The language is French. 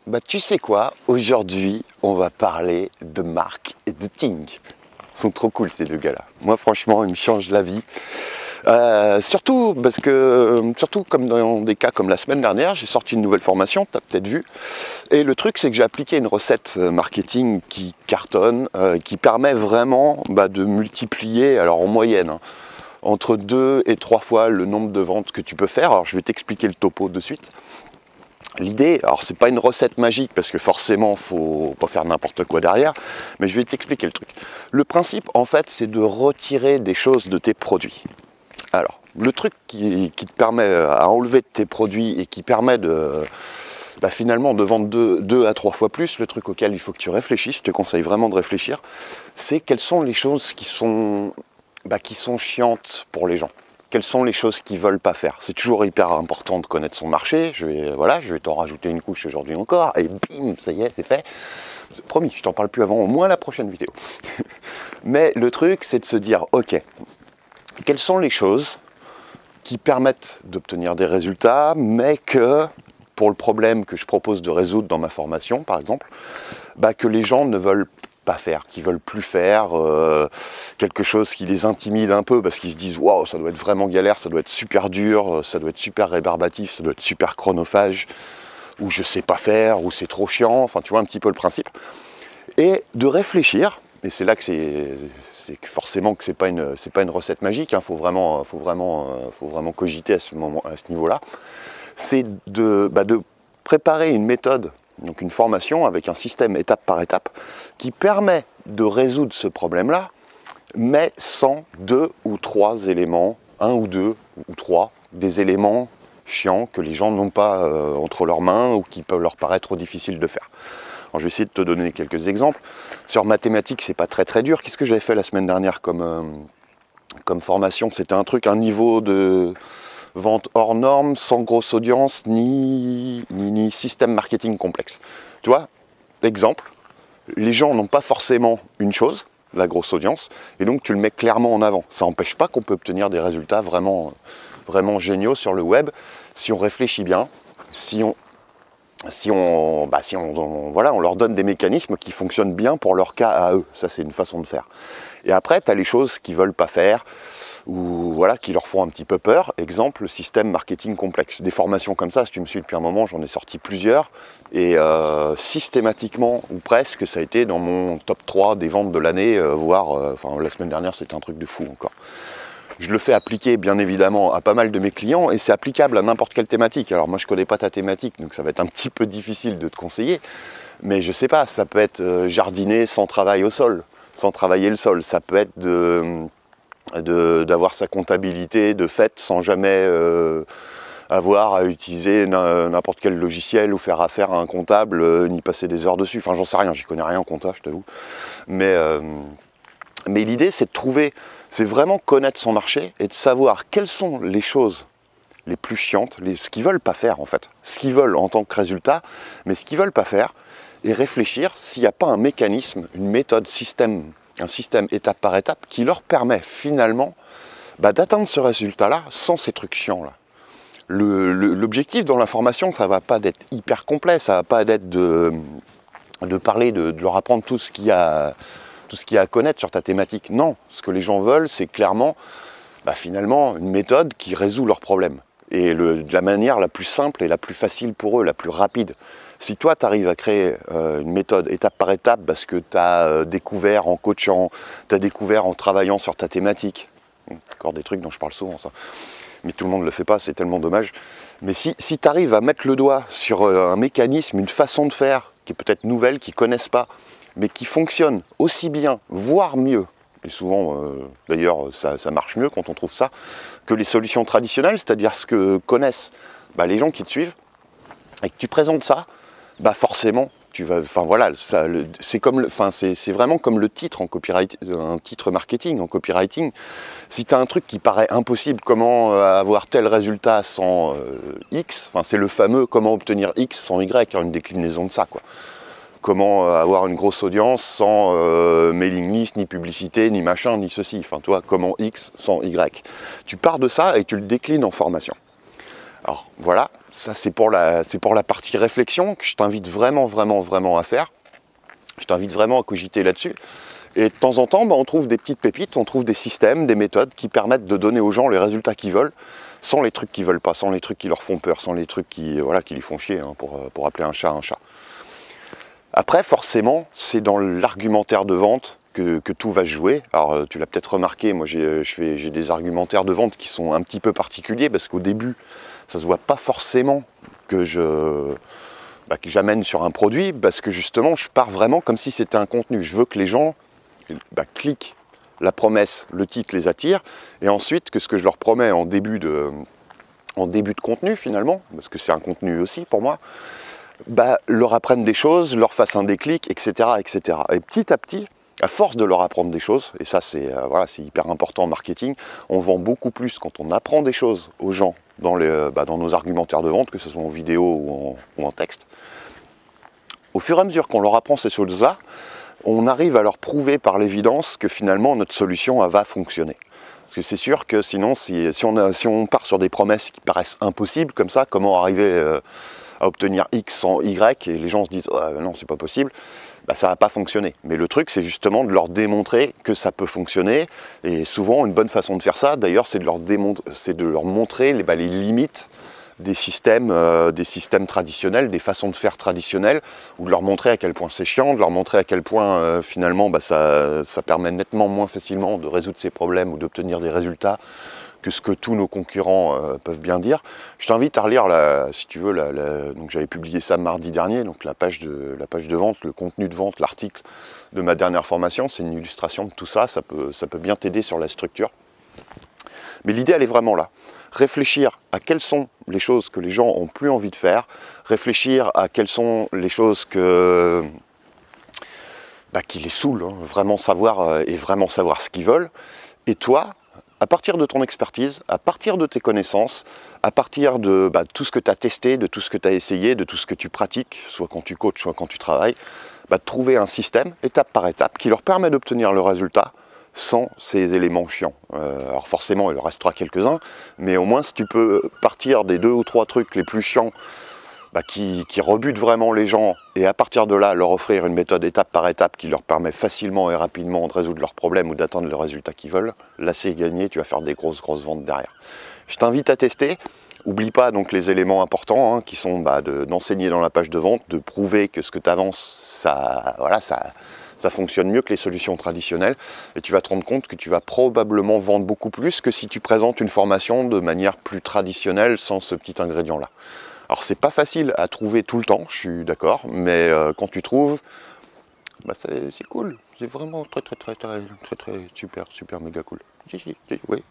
Bah tu sais quoi, aujourd'hui on va parler de Marc et de Ting. Ils sont trop cool ces deux gars-là. Moi franchement ils me changent la vie. Surtout comme dans des cas comme la semaine dernière, j'ai sorti une nouvelle formation, tu as peut-être vu. Et le truc c'est que j'ai appliqué une recette marketing qui cartonne, qui permet vraiment de multiplier, alors en moyenne, hein, entre 2 et 3 fois le nombre de ventes que tu peux faire. Alors je vais t'expliquer le topo de suite. L'idée, alors c'est pas une recette magique parce que forcément faut pas faire n'importe quoi derrière, mais je vais t'expliquer le truc. Le principe en fait c'est de retirer des choses de tes produits. Alors le truc qui te permet à enlever de tes produits et qui permet de finalement de vendre 2 à 3 fois plus, le truc auquel il faut que tu réfléchisses, je te conseille vraiment de réfléchir, c'est quelles sont les choses qui sont chiantes pour les gens. Quelles sont les choses qu'ils ne veulent pas faire. C'est toujours hyper important de connaître son marché. Je vais t'en rajouter une couche aujourd'hui encore. Et bim, ça y est, c'est fait. Promis, je t'en parle plus avant au moins la prochaine vidéo. Mais le truc, c'est de se dire, ok, quelles sont les choses qui permettent d'obtenir des résultats, mais que, pour le problème que je propose de résoudre dans ma formation, par exemple, que les gens ne veulent pas faire, qui veulent plus faire, quelque chose qui les intimide un peu parce qu'ils se disent waouh, ça doit être vraiment galère, ça doit être super dur, ça doit être super rébarbatif, ça doit être super chronophage, ou je sais pas faire, ou c'est trop chiant, enfin tu vois un petit peu le principe. Et de réfléchir, et c'est là que c'est forcément que c'est pas une recette magique, hein, faut vraiment cogiter à ce niveau-là, c'est de préparer une méthode, donc une formation avec un système étape par étape qui permet de résoudre ce problème-là, mais sans 2 ou 3 éléments, 1 ou 2 ou 3, des éléments chiants que les gens n'ont pas entre leurs mains ou qui peuvent leur paraître trop difficiles de faire. Alors, je vais essayer de te donner quelques exemples. Sur mathématiques, c'est pas très dur. Qu'est-ce que j'avais fait la semaine dernière comme formation? C'était un niveau de vente hors norme, sans grosse audience, ni système marketing complexe. Tu vois, exemple, les gens n'ont pas forcément une chose, la grosse audience, et donc tu le mets clairement en avant. Ça n'empêche pas qu'on peut obtenir des résultats vraiment géniaux sur le web si on réfléchit bien, si on leur donne des mécanismes qui fonctionnent bien pour leur cas à eux. Ça, c'est une façon de faire. Et après, tu as les choses qu'ils ne veulent pas faire, ou qui leur font un petit peu peur. Exemple, le système marketing complexe. Des formations comme ça, si tu me suis depuis un moment, j'en ai sorti plusieurs, et systématiquement, ou presque, ça a été dans mon top 3 des ventes de l'année, voire, la semaine dernière, c'était un truc de fou encore. Je le fais appliquer bien évidemment à pas mal de mes clients et c'est applicable à n'importe quelle thématique. Alors moi je connais pas ta thématique donc ça va être un petit peu difficile de te conseiller, mais je sais pas, ça peut être jardiner sans travail au sol, sans travailler le sol, ça peut être d'avoir sa comptabilité de fait sans jamais avoir à utiliser n'importe quel logiciel ou faire affaire à un comptable, ni passer des heures dessus, enfin j'en sais rien, j'y connais rien en compta je t'avoue, mais l'idée c'est de trouver, c'est vraiment connaître son marché et de savoir quelles sont les choses les plus chiantes, ce qu'ils veulent pas faire en fait, ce qu'ils veulent en tant que résultat, mais ce qu'ils veulent pas faire, et réfléchir s'il n'y a pas un mécanisme, une méthode, un système étape par étape qui leur permet finalement d'atteindre ce résultat-là sans ces trucs chiants-là. L'objectif dans la formation, ça va pas d'être hyper complet, ça va pas d'être de parler, de leur apprendre tout ce qu'il y a à connaître sur ta thématique. Non, ce que les gens veulent, c'est clairement, finalement, une méthode qui résout leurs problèmes. Et de la manière la plus simple et la plus facile pour eux, la plus rapide. Si toi, tu arrives à créer une méthode étape par étape parce que tu as découvert en coachant, tu as découvert en travaillant sur ta thématique, encore des trucs dont je parle souvent, ça, mais tout le monde ne le fait pas, c'est tellement dommage. Mais si tu arrives à mettre le doigt sur un mécanisme, une façon de faire qui est peut-être nouvelle, qu'ils ne connaissent pas, mais qui fonctionne aussi bien, voire mieux, et souvent d'ailleurs ça marche mieux quand on trouve ça, que les solutions traditionnelles, c'est-à-dire ce que connaissent les gens qui te suivent, et que tu présentes ça, forcément, tu vas, c'est vraiment comme le titre en copyright, un titre marketing en copywriting. Si tu as un truc qui paraît impossible, comment avoir tel résultat sans X, c'est le fameux comment obtenir X sans Y, une déclinaison de ça, quoi. Comment avoir une grosse audience sans mailing list, ni publicité, ni machin, ni ceci. Toi, comment X sans Y. Tu pars de ça et tu le déclines en formation. Alors voilà, ça c'est pour la partie réflexion que je t'invite vraiment à faire. Je t'invite vraiment à cogiter là-dessus. Et de temps en temps, on trouve des petites pépites, on trouve des systèmes, des méthodes qui permettent de donner aux gens les résultats qu'ils veulent, sans les trucs qu'ils veulent pas, sans les trucs qui leur font peur, sans les trucs qui les font chier, hein, pour appeler un chat un chat. Après, forcément, c'est dans l'argumentaire de vente que tout va se jouer. Alors, tu l'as peut-être remarqué, moi j'ai des argumentaires de vente qui sont un petit peu particuliers, parce qu'au début, ça se voit pas forcément que que j'amène sur un produit, parce que justement, je pars vraiment comme si c'était un contenu. Je veux que les gens cliquent la promesse, le titre les attire, et ensuite que ce que je leur promets en début de contenu finalement, parce que c'est un contenu aussi pour moi, leur apprennent des choses, leur fassent un déclic, etc., etc. Et petit à petit, à force de leur apprendre des choses, et ça c'est hyper important en marketing, on vend beaucoup plus quand on apprend des choses aux gens dans nos argumentaires de vente, que ce soit en vidéo ou en texte. Au fur et à mesure qu'on leur apprend ces choses-là, on arrive à leur prouver par l'évidence que finalement notre solution va fonctionner. Parce que c'est sûr que sinon, si on part sur des promesses qui paraissent impossibles, comme ça, comment arriver à obtenir X sans Y, et les gens se disent oh, non, c'est pas possible, ça va pas fonctionner. Mais le truc, c'est justement de leur démontrer que ça peut fonctionner, et souvent, une bonne façon de faire ça, d'ailleurs, c'est de leur montrer les limites des systèmes traditionnels, des façons de faire traditionnelles, ou de leur montrer à quel point c'est chiant, de leur montrer à quel point finalement ça permet nettement moins facilement de résoudre ces problèmes ou d'obtenir des résultats que ce que tous nos concurrents peuvent bien dire. Je t'invite à relire, si tu veux, donc j'avais publié ça mardi dernier, donc la page de vente, le contenu de vente, l'article de ma dernière formation, c'est une illustration de tout ça, ça peut bien t'aider sur la structure. Mais l'idée, elle est vraiment là. Réfléchir à quelles sont les choses que les gens ont plus envie de faire, réfléchir à quelles sont les choses qui les saoulent, hein, vraiment savoir ce qu'ils veulent. Et toi, à partir de ton expertise, à partir de tes connaissances, à partir de tout ce que tu as testé, de tout ce que tu as essayé, de tout ce que tu pratiques, soit quand tu coaches, soit quand tu travailles, de trouver un système, étape par étape, qui leur permet d'obtenir le résultat sans ces éléments chiants. Alors forcément, il en restera quelques-uns, mais au moins si tu peux partir des 2 ou 3 trucs les plus chiants qui rebutent vraiment les gens, et à partir de là, leur offrir une méthode étape par étape qui leur permet facilement et rapidement de résoudre leurs problèmes ou d'atteindre le résultat qu'ils veulent, là c'est gagné, tu vas faire des grosses ventes derrière. Je t'invite à tester. Oublie pas donc les éléments importants qui sont d'enseigner dans la page de vente, de prouver que ce que tu avances, ça fonctionne mieux que les solutions traditionnelles, et tu vas te rendre compte que tu vas probablement vendre beaucoup plus que si tu présentes une formation de manière plus traditionnelle sans ce petit ingrédient-là. Alors c'est pas facile à trouver tout le temps, je suis d'accord, mais quand tu trouves, c'est cool, c'est vraiment très super méga cool. Oui.